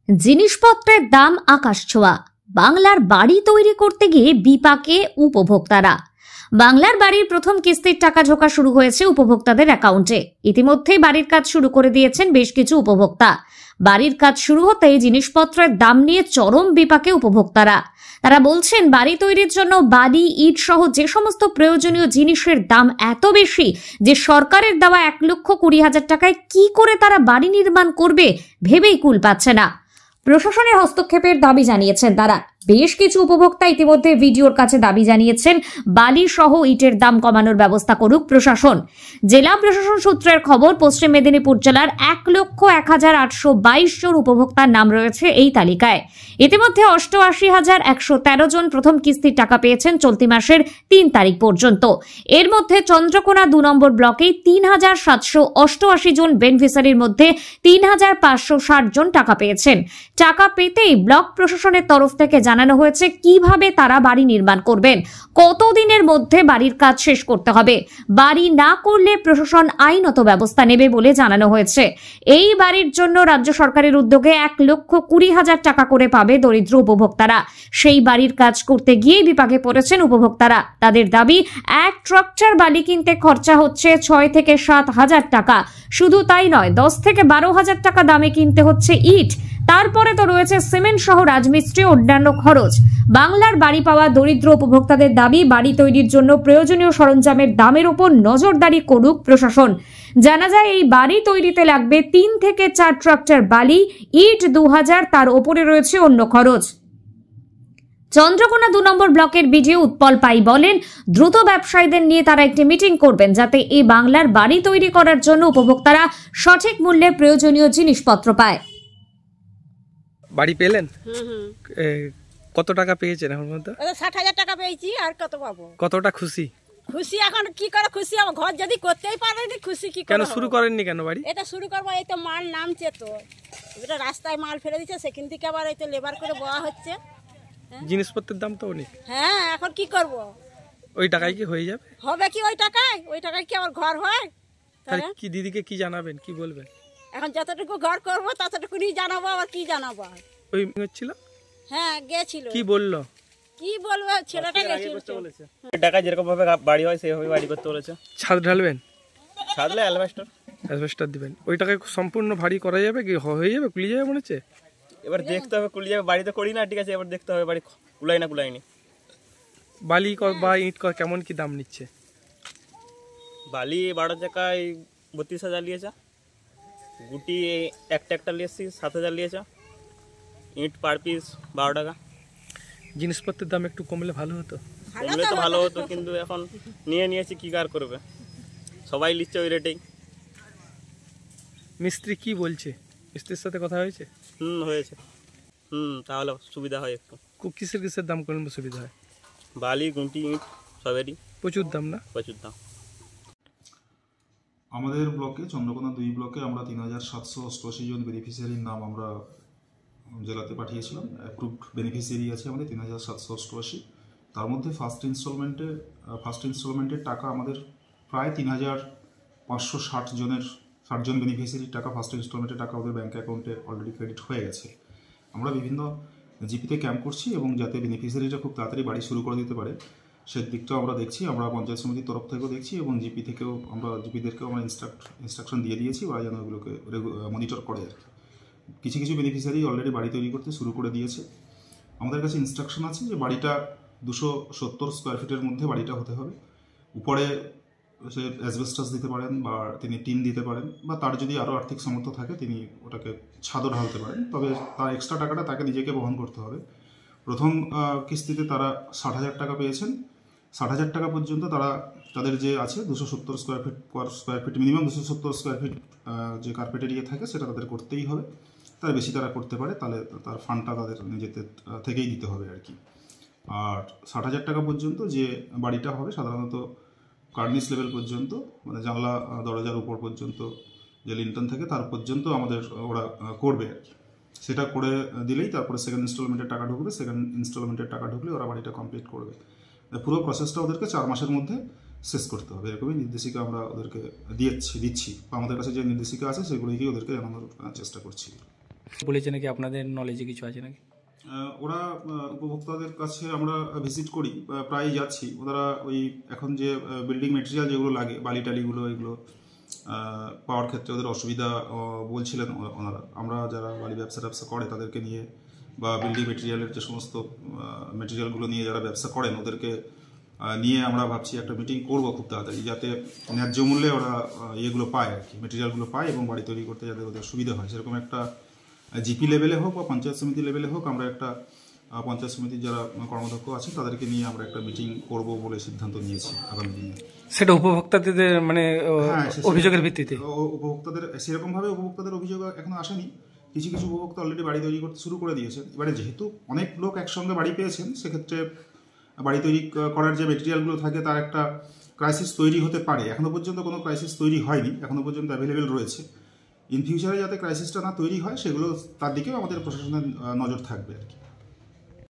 জিনিসপত্রের দাম আকাশ ছোঁয়া। বাংলার বাড়ি তৈরি করতে গিয়ে বিপাকে উপভোক্তারা। বাংলার বাড়ির প্রথম কিস্তির টাকা ঢোকা শুরু হয়েছে উপভোক্তাদের অ্যাকাউন্টে। ইতিমধ্যেই বাড়ির কাজ শুরু করে দিয়েছেন বেশ কিছু উপভোক্তা। বাড়ির কাজ শুরু হতেই জিনিসপত্রের দাম নিয়ে চরম বিপাকে উপভোক্তারা। তারা বলছেন, বাড়ি তৈরির জন্য বালি, ইট সহ যে সমস্ত প্রয়োজনীয় জিনিসের দাম এত বেশি যে সরকারের দেওয়া 1,20,000 টাকায় কি করে তারা বাড়ি নির্মাণ করবে ভেবেই কুল পাচ্ছে না। প্রশাসনের হস্তক্ষেপের দাবি জানিয়েছেন তারা। বেশ কিছু উপভোক্তা ইতিমধ্যে ভিডিওর কাছে দাবি জানিয়েছেন, বালি সহ ইটের দাম কমানোর ব্যবস্থা করুক প্রশাসন। জেলা প্রশাসন সূত্রের খবর, পশ্চিম মেদিনীপুর জেলার 1,01,822 জন উপভোক্তার নাম রয়েছে এই তালিকায়। ইতিমধ্যে 88,113 জন প্রথম কিস্তির টাকা পেয়েছেন চলতি মাসের 3 তারিখ পর্যন্ত। এর মধ্যে চন্দ্রকোনা 2 নম্বর ব্লকে 3,788 জন বেনিফিশিয়ারির মধ্যে 3,560 জন টাকা পেয়েছেন। টাকা পেতেই ব্লক প্রশাসনের তরফ থেকে জানানো হয়েছে কিভাবে তারা বাড়ি নির্মাণ করবেন, কতদিনের মধ্যে বাড়ির কাজ শেষ করতে হবে। বাড়ি না করলে প্রশাসন আইনত ব্যবস্থা নেবে বলে জানানো হয়েছে। এই বাড়ির জন্য রাজ্য সরকারের উদ্যোগে 1,20,000 টাকা করে পাবে দরিদ্র উপভোক্তারা। সেই বাড়ির কাজ করতে গিয়ে বিপাকে পড়েছেন উপভোক্তারা। তাদের দাবি, এক ট্রাক্টর বালি কিনতে খরচা হচ্ছে 6 থেকে 7,000 টাকা। শুধু তাই নয়, 10 থেকে 12,000 টাকা দামে কিনতে হচ্ছে ইট। তারপরে তো রয়েছে সিমেন্ট সহ রাজমিস্ত্রি ও অন্যান্য খরচ। বাংলার বাড়ি পাওয়া দরিদ্র উপভোক্তাদের দাবি, বাড়ি তৈরির জন্য প্রয়োজনীয় সরঞ্জামের দামের উপর নজরদারি করুক প্রশাসন। জানা যায়, এই বাড়ি তৈরিতে লাগবে 3 থেকে 4 ট্রাক্টর বালি, ইট 2,000, তার ওপরে রয়েছে অন্য খরচ। চন্দ্রকোনা 2 নম্বর ব্লকের বিডিও উৎপল পাই বলেন, দ্রুত ব্যবসায়ীদের নিয়ে তারা একটি মিটিং করবেন, যাতে এই বাংলার বাড়ি তৈরি করার জন্য উপভোক্তারা সঠিক মূল্যে প্রয়োজনীয় জিনিসপত্র পায়। বাড়ি পেলেন? কত টাকা পেয়েছেন এখন পর্যন্ত? 60,000 টাকা পেয়েছি। আর কত পাবো? কতটা খুশি? খুশি এখন কি করে খুশি? আমার ঘর যদি করতেই পারেনি, খুশি কি করে? কেন শুরু করেননি কেন বাড়ি? এটা শুরু করবো, এই তো মাল নামছে, তো এটা রাস্তায় মাল ফেলে দিচ্ছে, সেখান থেকে আবার এই তো লেবার করে বয়া হচ্ছে। জিনিসপত্রের দাম তো অনেক। হ্যাঁ, এখন কি করব? ওই টাকায় কি হয়ে যাবে? হবে কি ওই টাকায়? ওই টাকায় কি আমার ঘর হয়? তাহলে কি দিদিকে কি জানাবেন, কি বলবেন? এখন যতটুকু ঘর করবো ততটুকুই জানাবো। আবার কি জানাবো? ওই হচ্ছিল। হ্যাঁ, গেছিল। কি বললো? কি বলবো, ছেলেটা গেছিল। টাকা যেরকম ভাবে বাড়ি হয় সেইভাবে বাড়ি করতে বলেছে। ছাদ ঢালবেন? ছাদলে অ্যালবেস্টার দিবেন। ওই টাকায় সম্পূর্ণ ভারী করা যাবে কি? হয়ে যাবে, কুলি যাবে মনে হচ্ছে? এবার দেখতে হবে, কুলি যাবে। বাড়িতে করি না, ঠিক আছে, এবার দেখতে হবে বাড়ি কুলাই না কুলাইনি। বালি বা ইট কেমন কি দাম নিচ্ছে? বালি 12 টাকায় 32,000 নিয়েছে। গুটি একটা নিয়েছি 7,000 নিয়েছে। ইট পার পিস 12 টাকা। জিনিসপত্রের দাম একটু কমলে ভালো হতো। কমলে তো ভালো হতো, কিন্তু এখন নিয়েছি, কি কার করবে, সবাই নিচ্ছে ওই রেটেই। মিস্ত্রি কি বলছে? মিস্ত্রির সাথে কথা হয়েছে? হয়েছে। তাহলে সুবিধা হয় একটু। কিসের দাম করলে সুবিধা হয়? বালি, গুটি, ইট সবেরই প্রচুর দাম না? প্রচুর দাম। আমাদের ব্লকে, চন্দ্রকোনা 2 ব্লকে আমরা 3,788 জন বেনিফিশিয়ারির নাম আমরা জেলাতে পাঠিয়েছিলাম। অ্যাপ্রুভড বেনিফিশিয়ারি আছে আমাদের 3,788। তার মধ্যে ফার্স্ট ইনস্টলমেন্টের টাকা আমাদের প্রায় 3,560 জন বেনিফিশিয়ারির টাকা, ফার্স্ট ইনস্টলমেন্টের টাকা ওদের ব্যাঙ্ক অ্যাকাউন্টে অলরেডি ক্রেডিট হয়ে গেছে। আমরা বিভিন্ন জিপিতে ক্যাম্প করছি এবং যাতে বেনিফিশিয়ারিরা খুব তাড়াতাড়ি বাড়ি শুরু করে দিতে পারে সেদিকটাও আমরা দেখছি। আমরা পঞ্চায়েত সমিতির তরফ থেকেও দেখছি এবং জিপিদেরকেও আমরা ইনস্ট্রাকশন দিয়ে দিয়েছি, ওরা যেন ওগুলোকে মনিটর করে আর কি। কিছু বেনিফিশিয়ারি অলরেডি বাড়ি তৈরি করতে শুরু করে দিয়েছে। আমাদের কাছে ইনস্ট্রাকশন আছে যে বাড়িটা 270 স্কোয়ার ফিটের মধ্যে বাড়িটা হতে হবে। উপরে সে অ্যাসবেস্টাস দিতে পারেন, বা তিনি টিন দিতে পারেন, বা তার যদি আরও আর্থিক সামর্থ্য থাকে তিনি ওটাকে ছাদও ঢালতে পারেন। তবে তার এক্সট্রা টাকাটা তাকে নিজেকে বহন করতে হবে। প্রথম কিস্তিতে তারা 60,000 টাকা পেয়েছেন। 60,000 টাকা পর্যন্ত তাদের যে আছে 270 square feet minimum 270 square feet যে কার্পেট এরিয়া থাকে সেটা তাদের করতেই হবে। তার বেশি তারা করতে পারে, তাহলে তার ফান্ডটা তাদের নিজেদের থেকেই দিতে হবে আর কি। আর 60,000 টাকা পর্যন্ত যে বাড়িটা হবে সাধারণত কার্নিস লেভেল পর্যন্ত, মানে জানলা দরজার উপর পর্যন্ত যে লিন্টন থাকে তার পর্যন্ত আমাদের ওরা করবে আর কি। সেটা করে দিলেই তারপরে সেকেন্ড ইনস্টলমেন্টের টাকা ঢুকবে। সেকেন্ড ইনস্টলমেন্টের টাকা ঢুকলে ওরা বাড়িটা কমপ্লিট করবে। পুরো প্রসেসটা ওদেরকে 4 মাসের মধ্যে শেষ করতে হবে, এরকমই নির্দেশিকা আমরা ওদেরকে দিচ্ছি। আমাদের কাছে যে নির্দেশিকা আছে সেগুলোকেই ওদেরকে জানানোর চেষ্টা করছি। বলেছে নাকি, আপনাদের নলেজে কিছু আছে নাকি? ওরা উপভোক্তাদের কাছে আমরা ভিজিট করি, প্রায় যাচ্ছি। ওরা ওই এখন যে বিল্ডিং মেটেরিয়াল যেগুলো লাগে, বালি টালিগুলো, এগুলো পাওয়ার ক্ষেত্রে ওদের অসুবিধা বলছিলেন ওনারা। আমরা যারা বালি ব্যবসা করে তাদেরকে নিয়ে, বা বিল্ডিং মেটেরিয়ালের যে সমস্ত মেটেরিয়ালগুলো নিয়ে যারা ব্যবসা করেন ওদেরকে নিয়ে আমরা ভাবছি একটা মিটিং করবো খুব তাড়াতাড়ি, যাতে ন্যায্য মূল্যে ওরা ইয়েগুলো পায় আর কি, মেটেরিয়ালগুলো পায়, এবং বাড়ি তৈরি করতে যাতে ওদের সুবিধা হয়। সেরকম একটা জিপি লেভেলে হোক বা পঞ্চায়েত সমিতি লেভেলে হোক, আমরা একটা পঞ্চায়েত সমিতির যারা কর্মদক্ষ আছেন তাদেরকে নিয়ে আমরা একটা মিটিং করব বলে সিদ্ধান্ত নিয়েছি আগামী দিনে। সেটা উপভোক্তাদের মানে অভিযোগের ভিত্তিতে? উপভোক্তাদের সেরকমভাবে উপভোক্তাদের অভিযোগ এখনো আসেনি। কিছু কিছু উপভোক্তা অলরেডি বাড়ি তৈরি করতে শুরু করে দিয়েছেন। এবারে যেহেতু অনেক লোক একসঙ্গে বাড়ি পেয়েছেন, সেক্ষেত্রে বাড়ি তৈরি করার যে মেটেরিয়ালগুলো থাকে তার একটা ক্রাইসিস তৈরি হতে পারে। এখনো পর্যন্ত কোনো ক্রাইসিস তৈরি হয়নি, এখনো পর্যন্ত অ্যাভেলেবেল রয়েছে। ইন ফিউচারে যাতে ক্রাইসিসটা না তৈরি হয় সেগুলো, তার দিকেও আমাদের প্রশাসনের নজর থাকবে আর কি।